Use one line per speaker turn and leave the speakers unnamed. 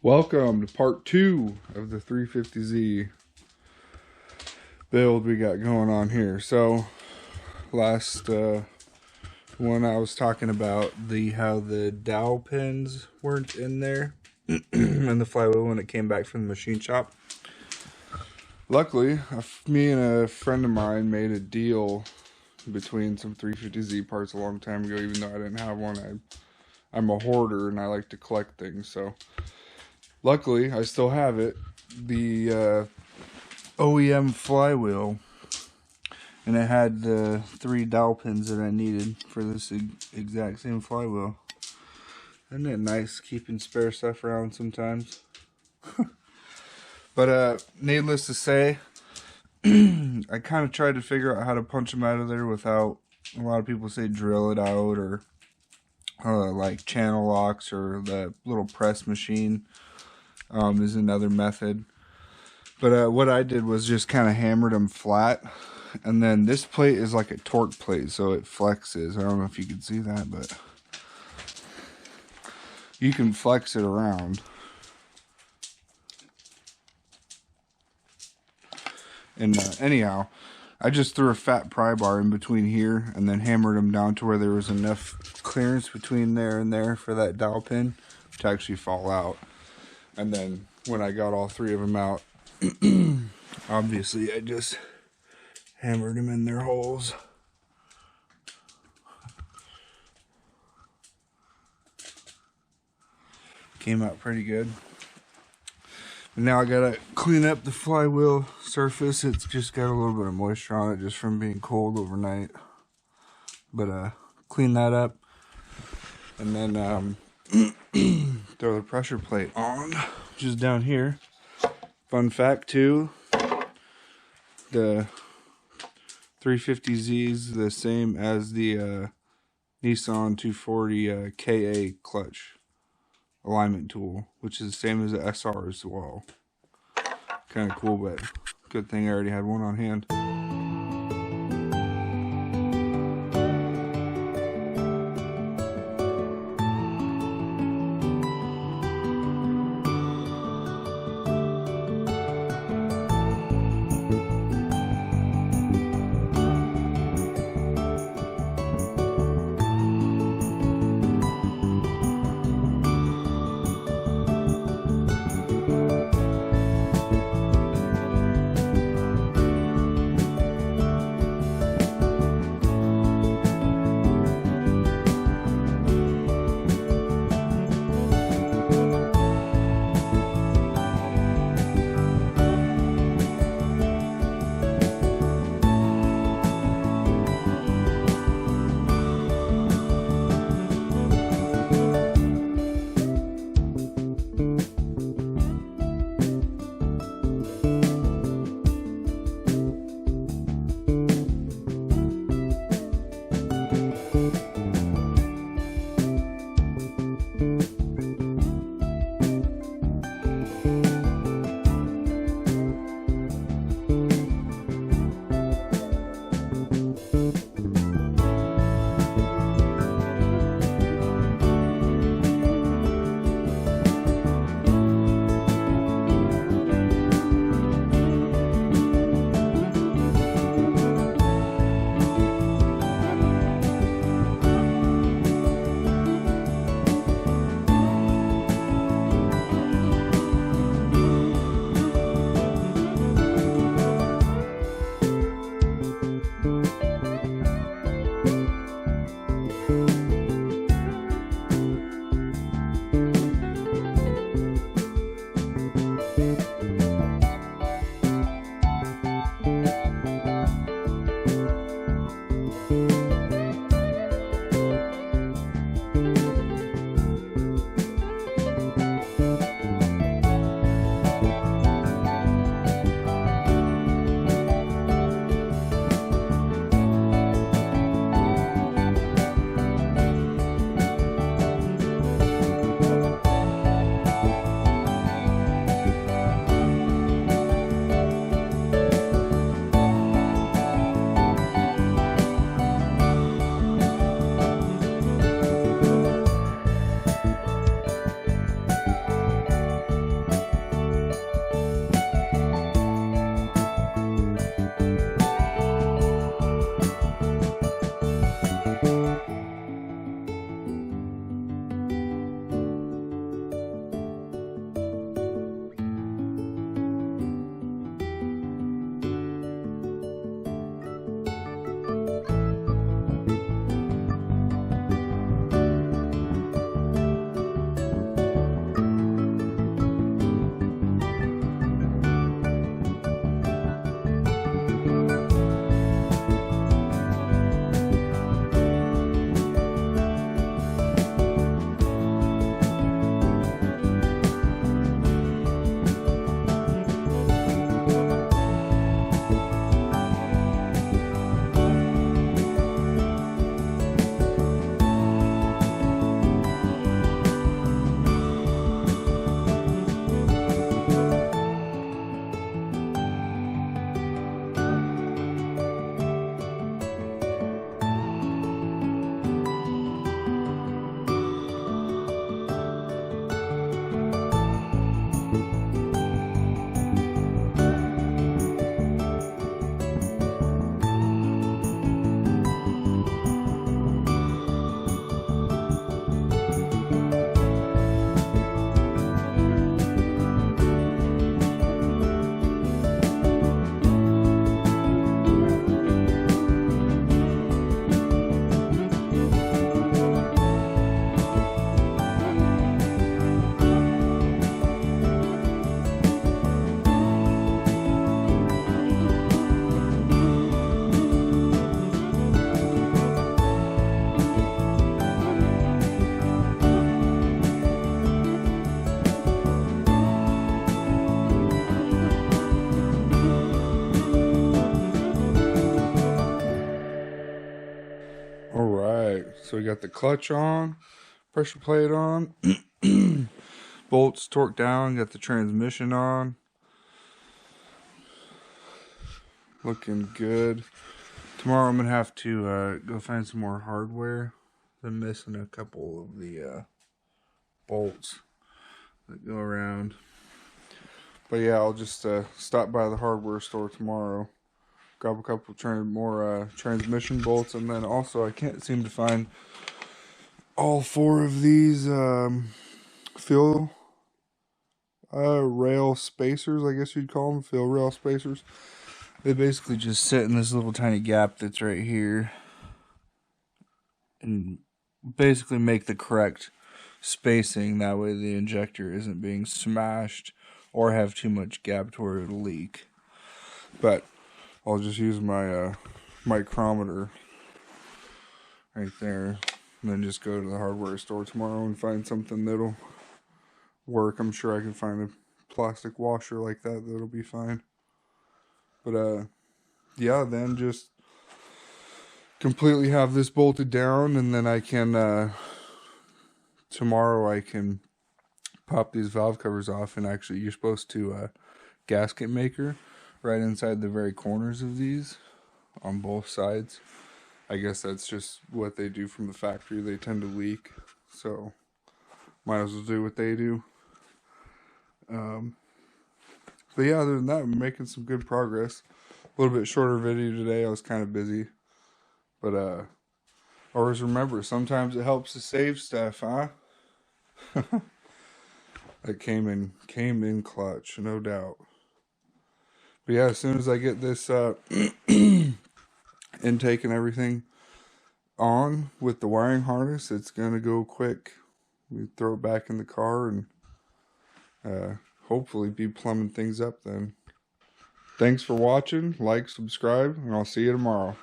Welcome to part 2 of the 350Z build we got going on here. So last one I was talking about how the dowel pins weren't in there and the flywheel when it came back from the machine shop. Luckily, me and a friend of mine made a deal between some 350Z parts a long time ago, even though I didn't have one. I'm a hoarder and I like to collect things, so luckily I still have it. The OEM flywheel, and it had the 3 dowel pins that I needed for this exact same flywheel. Isn't it nice keeping spare stuff around sometimes? But needless to say, I kind of tried to figure out how to punch them out of there without, a lot of people say drill it out, or like channel locks, or the little press machine is another method. But what I did was just kind of hammered them flat, and then this plate is like a torque plate, so it flexes. I don't know if you can see that, but you can flex it around. And anyhow, I just threw a fat pry bar in between here and then hammered them down to where there was enough clearance between there and there for that dowel pin to actually fall out. And then when I got all 3 of them out, obviously I just hammered them in their holes. Came out pretty good. And now I gotta clean up the flywheel surface. It's just got a little bit of moisture on it just from being cold overnight. But clean that up, and then throw the pressure plate on, which is down here. Fun fact too, the 350Z is the same as the Nissan 240 KA clutch alignment tool, which is the same as the SR as well. Kind of cool, but good thing I already had one on hand. So we got the clutch on, pressure plate on, bolts torqued down, got the transmission on. Looking good. Tomorrow I'm going to have to go find some more hardware. I'm missing a couple of the bolts that go around. But yeah, I'll just stop by the hardware store tomorrow. Grab a couple more transmission bolts. And then also I can't seem to find all 4 of these fill rail spacers, I guess you'd call them. Fill rail spacers. They basically just sit in this little tiny gap that's right here and basically make the correct spacing. That way the injector isn't being smashed or have too much gap to where it'll leak. But I'll just use my micrometer right there and then just go to the hardware store tomorrow and find something that'll work. I'm sure I can find a plastic washer like that that'll be fine. But yeah, then just completely have this bolted down, and then I can tomorrow I can pop these valve covers off. And actually, you're supposed to gasket maker right inside the very corners of these on both sides. I guess that's just what they do from the factory. They tend to leak, so might as well do what they do. But yeah, other than that, I'm making some good progress. A little bit shorter video today. I was kind of busy. But always remember, sometimes it helps to save stuff, huh? That came in clutch, no doubt. But yeah, as soon as I get this intake and everything on with the wiring harness, it's gonna go quick. We throw it back in the car and hopefully be plumbing things up then. Thanks for watching. Like, subscribe, and I'll see you tomorrow.